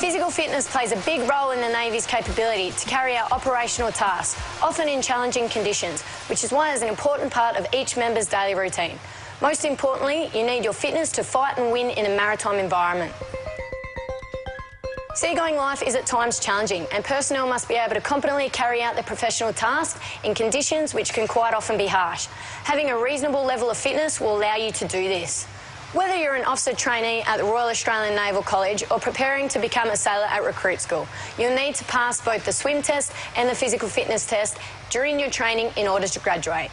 Physical fitness plays a big role in the Navy's capability to carry out operational tasks, often in challenging conditions, which is why it's an important part of each member's daily routine. Most importantly, you need your fitness to fight and win in a maritime environment. Seagoing life is at times challenging, and personnel must be able to competently carry out their professional tasks in conditions which can quite often be harsh. Having a reasonable level of fitness will allow you to do this. Whether you're an officer trainee at the Royal Australian Naval College or preparing to become a sailor at recruit school, you'll need to pass both the swim test and the physical fitness test during your training in order to graduate.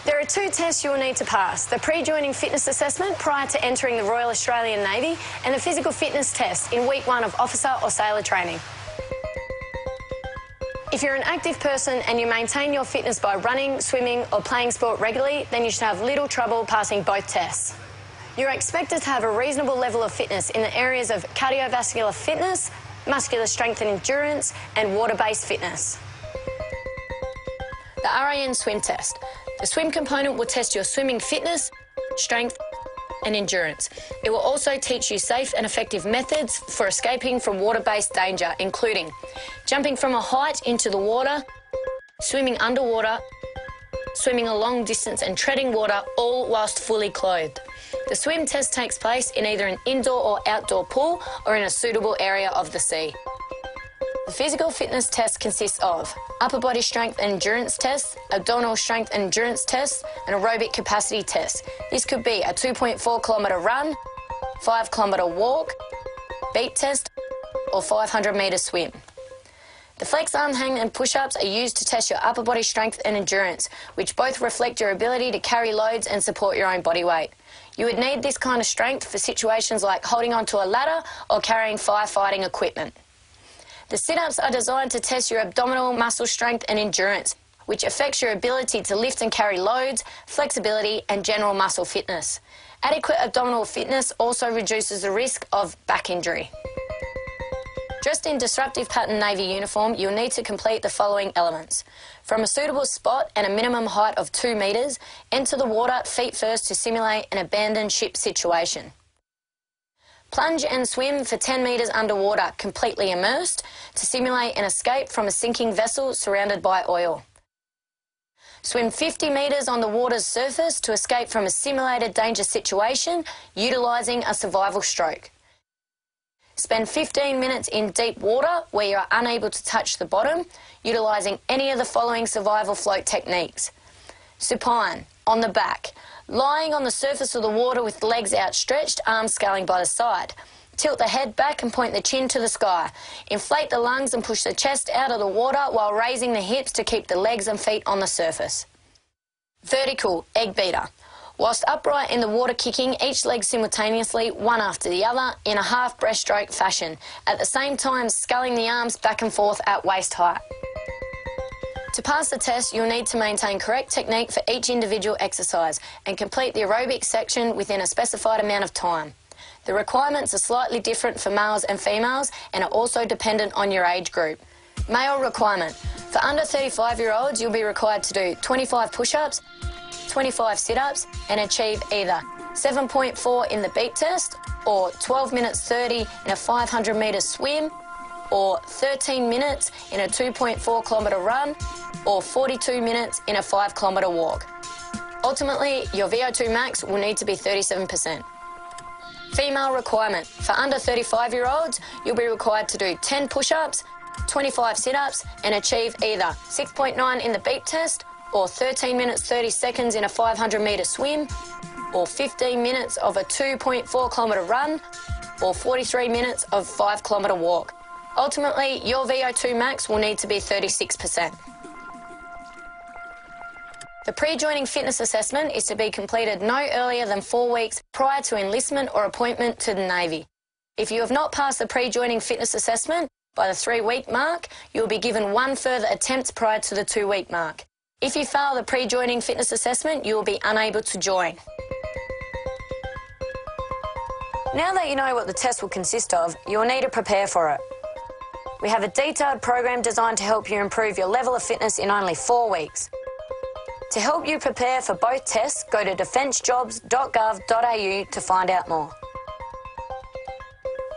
There are two tests you'll need to pass: the pre-joining fitness assessment prior to entering the Royal Australian Navy and the physical fitness test in week 1 of officer or sailor training. If you're an active person and you maintain your fitness by running, swimming or playing sport regularly, then you should have little trouble passing both tests. You're expected to have a reasonable level of fitness in the areas of cardiovascular fitness, muscular strength and endurance, and water-based fitness. The RAN swim test. The swim component will test your swimming fitness, strength and endurance. It will also teach you safe and effective methods for escaping from water-based danger, including jumping from a height into the water, swimming underwater, swimming a long distance and treading water, all whilst fully clothed. The swim test takes place in either an indoor or outdoor pool or in a suitable area of the sea. The physical fitness test consists of upper body strength and endurance tests, abdominal strength and endurance tests, and aerobic capacity tests. This could be a 2.4 kilometre run, 5 kilometre walk, beat test, or 500 metre swim. The flex arm hang and push-ups are used to test your upper body strength and endurance, which both reflect your ability to carry loads and support your own body weight. You would need this kind of strength for situations like holding onto a ladder or carrying firefighting equipment. The sit-ups are designed to test your abdominal muscle strength and endurance, which affects your ability to lift and carry loads, flexibility and general muscle fitness. Adequate abdominal fitness also reduces the risk of back injury. Dressed in disruptive pattern Navy uniform, you'll need to complete the following elements. From a suitable spot and a minimum height of 2 metres, enter the water feet first to simulate an abandoned ship situation. Plunge and swim for 10 metres underwater, completely immersed, to simulate an escape from a sinking vessel surrounded by oil. Swim 50 metres on the water's surface to escape from a simulated danger situation, utilising a survival stroke. Spend 15 minutes in deep water where you are unable to touch the bottom, utilising any of the following survival float techniques. Supine, on the back, lying on the surface of the water with legs outstretched, arms scaling by the side. Tilt the head back and point the chin to the sky. Inflate the lungs and push the chest out of the water while raising the hips to keep the legs and feet on the surface. Vertical, egg beater. Whilst upright in the water, kicking each leg simultaneously, one after the other, in a half breaststroke fashion, at the same time sculling the arms back and forth at waist height. To pass the test, you'll need to maintain correct technique for each individual exercise and complete the aerobic section within a specified amount of time. The requirements are slightly different for males and females and are also dependent on your age group. Male requirement. For under 35-year-olds, you'll be required to do 25 push-ups, 25 sit-ups and achieve either 7.4 in the beat test or 12 minutes 30 in a 500 metre swim or 13 minutes in a 2.4 kilometre run or 42 minutes in a 5 kilometre walk. Ultimately, your VO2 max will need to be 37%. Female requirement. For under 35-year-olds, you'll be required to do 10 push-ups, 25 sit-ups and achieve either 6.9 in the beat test or 13 minutes 30 seconds in a 500 metre swim, or 15 minutes of a 2.4 kilometre run, or 43 minutes of 5 kilometre walk. Ultimately, your VO2 max will need to be 36%. The pre-joining fitness assessment is to be completed no earlier than 4 weeks prior to enlistment or appointment to the Navy. If you have not passed the pre-joining fitness assessment by the 3-week mark, you will be given 1 further attempt prior to the 2-week mark. If you fail the pre-joining fitness assessment, you will be unable to join. Now that you know what the test will consist of, you will need to prepare for it. We have a detailed program designed to help you improve your level of fitness in only 4 weeks. To help you prepare for both tests, go to defencejobs.gov.au to find out more.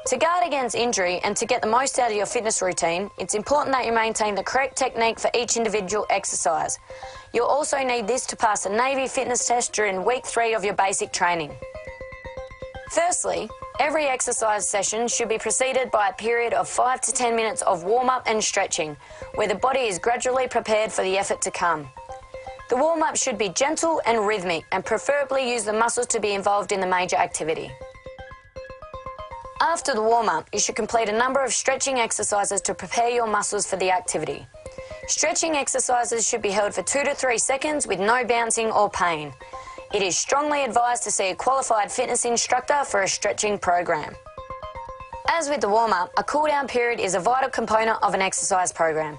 To guard against injury and to get the most out of your fitness routine, it's important that you maintain the correct technique for each individual exercise. You'll also need this to pass a Navy fitness test during week 3 of your basic training. Firstly, every exercise session should be preceded by a period of 5 to 10 minutes of warm-up and stretching, where the body is gradually prepared for the effort to come. The warm-up should be gentle and rhythmic, and preferably use the muscles to be involved in the major activity. After the warm-up, you should complete a number of stretching exercises to prepare your muscles for the activity. Stretching exercises should be held for 2 to 3 seconds with no bouncing or pain. It is strongly advised to see a qualified fitness instructor for a stretching program. As with the warm-up, a cool-down period is a vital component of an exercise program.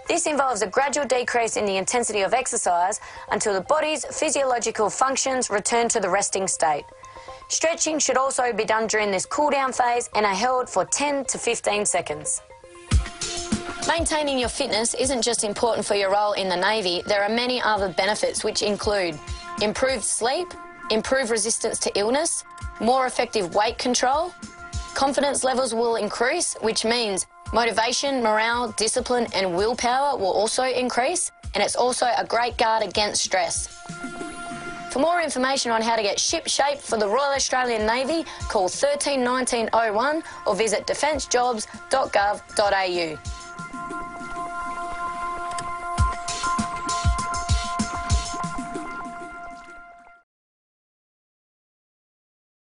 This involves a gradual decrease in the intensity of exercise until the body's physiological functions return to the resting state. Stretching should also be done during this cool-down phase and are held for 10 to 15 seconds. Maintaining your fitness isn't just important for your role in the Navy, there are many other benefits which include improved sleep, improved resistance to illness, more effective weight control. Confidence levels will increase, which means motivation, morale, discipline and willpower will also increase, and it's also a great guard against stress. For more information on how to get ship-shape for the Royal Australian Navy, call 13 1901 or visit defencejobs.gov.au.